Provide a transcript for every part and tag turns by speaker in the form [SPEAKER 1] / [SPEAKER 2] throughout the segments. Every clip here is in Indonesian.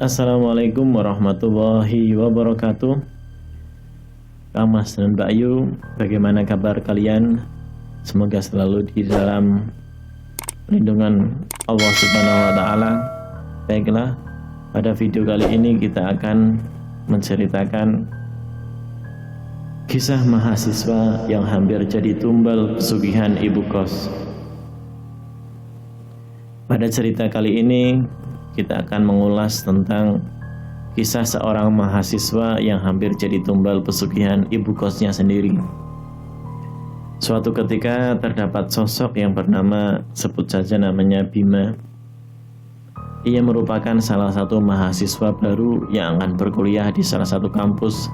[SPEAKER 1] Assalamualaikum warahmatullahi wabarakatuh. Kak Mas dan Mbak Ayu, bagaimana kabar kalian? Semoga selalu di dalam lindungan Allah Subhanahu wa Ta'ala. Baiklah, pada video kali ini kita akan menceritakan kisah mahasiswa yang hampir jadi tumbal pesugihan ibu kos. Pada cerita kali ini kita akan mengulas tentang kisah seorang mahasiswa yang hampir jadi tumbal pesugihan ibu kosnya sendiri. Suatu ketika terdapat sosok yang bernama, sebut saja namanya Bima. Ia merupakan salah satu mahasiswa baru yang akan berkuliah di salah satu kampus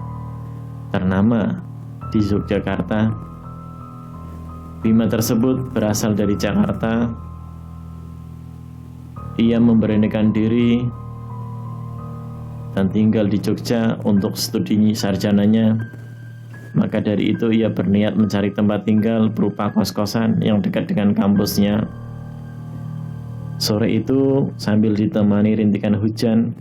[SPEAKER 1] ternama di Yogyakarta. Bima tersebut berasal dari Jakarta. Ia memberanikan diri dan tinggal di Jogja untuk studi sarjananya. Maka dari itu ia berniat mencari tempat tinggal berupa kos-kosan yang dekat dengan kampusnya. Sore itu sambil ditemani rintikan hujan,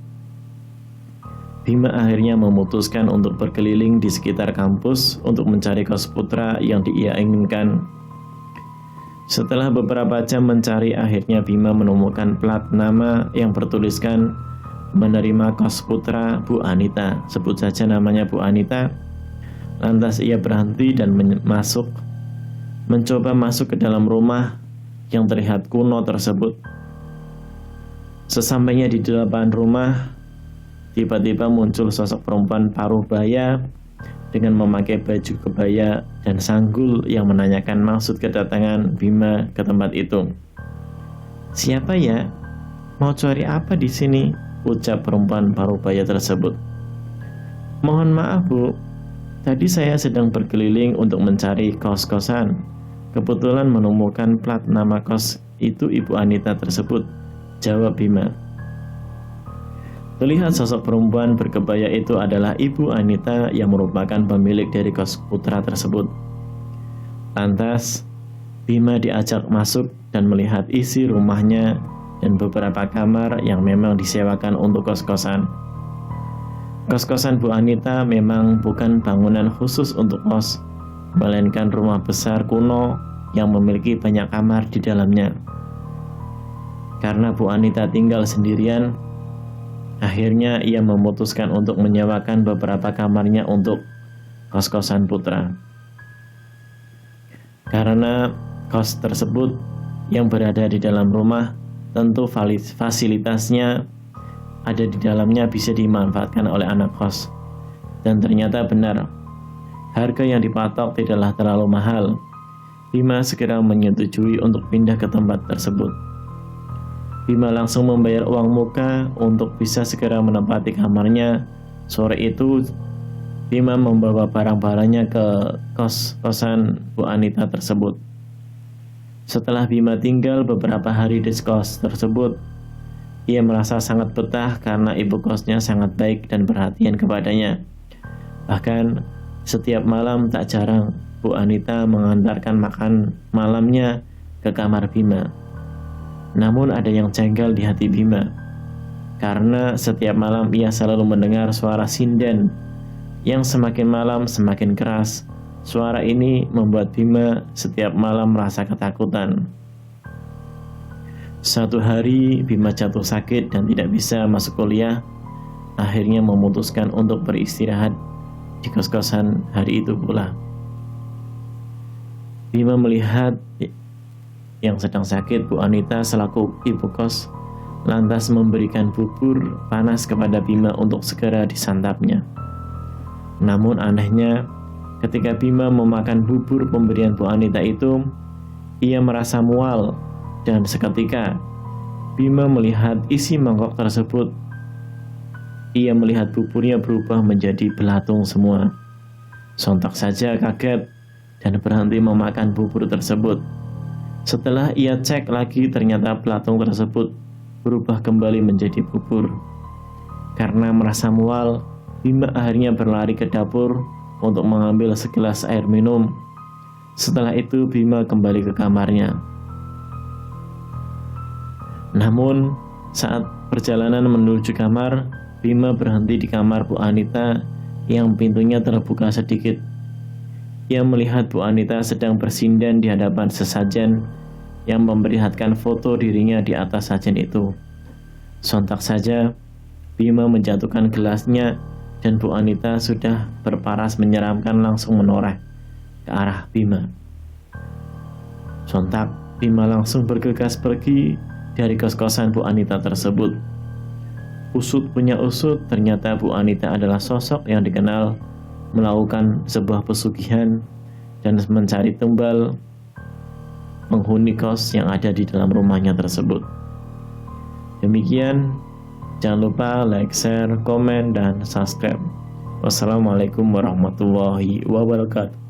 [SPEAKER 1] Bima akhirnya memutuskan untuk berkeliling di sekitar kampus untuk mencari kos putra yang ia inginkan. Setelah beberapa jam mencari, akhirnya Bima menemukan plat nama yang bertuliskan menerima kos putra Bu Anita. Sebut saja namanya Bu Anita. Lantas ia berhenti dan mencoba masuk ke dalam rumah yang terlihat kuno tersebut. Sesampainya di depan rumah, tiba-tiba muncul sosok perempuan paruh baya dengan memakai baju kebaya dan sanggul yang menanyakan maksud kedatangan Bima ke tempat itu. "Siapa ya? Mau cari apa di sini?" ucap perempuan paruh baya tersebut. "Mohon maaf Bu, tadi saya sedang berkeliling untuk mencari kos-kosan. Kebetulan menemukan plat nama kos itu Ibu Anita tersebut," jawab Bima. Terlihat sosok perempuan berkebaya itu adalah Ibu Anita yang merupakan pemilik dari kos putra tersebut. Lantas, Bima diajak masuk dan melihat isi rumahnya dan beberapa kamar yang memang disewakan untuk kos-kosan. Kos-kosan Bu Anita memang bukan bangunan khusus untuk kos, melainkan rumah besar kuno yang memiliki banyak kamar di dalamnya. Karena Bu Anita tinggal sendirian, akhirnya ia memutuskan untuk menyewakan beberapa kamarnya untuk kos-kosan putra. Karena kos tersebut yang berada di dalam rumah, tentu fasilitasnya ada di dalamnya bisa dimanfaatkan oleh anak kos. Dan ternyata benar, harga yang dipatok tidaklah terlalu mahal. Bima segera menyetujui untuk pindah ke tempat tersebut. Bima langsung membayar uang muka untuk bisa segera menempati kamarnya. Sore itu, Bima membawa barang-barangnya ke kos-kosan Bu Anita tersebut. Setelah Bima tinggal beberapa hari di kos tersebut, ia merasa sangat betah karena ibu kosnya sangat baik dan perhatian kepadanya. Bahkan, setiap malam tak jarang Bu Anita mengantarkan makan malamnya ke kamar Bima. Namun ada yang jengkel di hati Bima, karena setiap malam ia selalu mendengar suara sinden yang semakin malam semakin keras. Suara ini membuat Bima setiap malam merasa ketakutan. Suatu hari Bima jatuh sakit dan tidak bisa masuk kuliah. Akhirnya memutuskan untuk beristirahat di kos-kosan hari itu pula. Bima melihat yang sedang sakit Bu Anita selaku ibu kos, lantas memberikan bubur panas kepada Bima untuk segera disantapnya. Namun anehnya, ketika Bima memakan bubur pemberian Bu Anita itu, ia merasa mual dan seketika Bima melihat isi mangkok tersebut. Ia melihat buburnya berubah menjadi belatung semua. Sontak saja kaget dan berhenti memakan bubur tersebut. Setelah ia cek lagi, ternyata belatung tersebut berubah kembali menjadi bubur. Karena merasa mual, Bima akhirnya berlari ke dapur untuk mengambil segelas air minum. Setelah itu Bima kembali ke kamarnya. Namun Saat perjalanan menuju kamar, Bima berhenti di kamar Bu Anita yang pintunya terbuka sedikit. Ia melihat Bu Anita sedang bersindan di hadapan sesajen yang memperlihatkan foto dirinya di atas sajen itu. Sontak saja, Bima menjatuhkan gelasnya dan Bu Anita sudah berparas menyeramkan langsung menoleh ke arah Bima. Sontak, Bima langsung bergegas pergi dari kos-kosan Bu Anita tersebut. Usut punya usut, ternyata Bu Anita adalah sosok yang dikenal melakukan sebuah pesugihan dan mencari tumbal penghuni kos yang ada di dalam rumahnya tersebut. Demikian, jangan lupa like, share, komen, dan subscribe. Wassalamualaikum warahmatullahi wabarakatuh.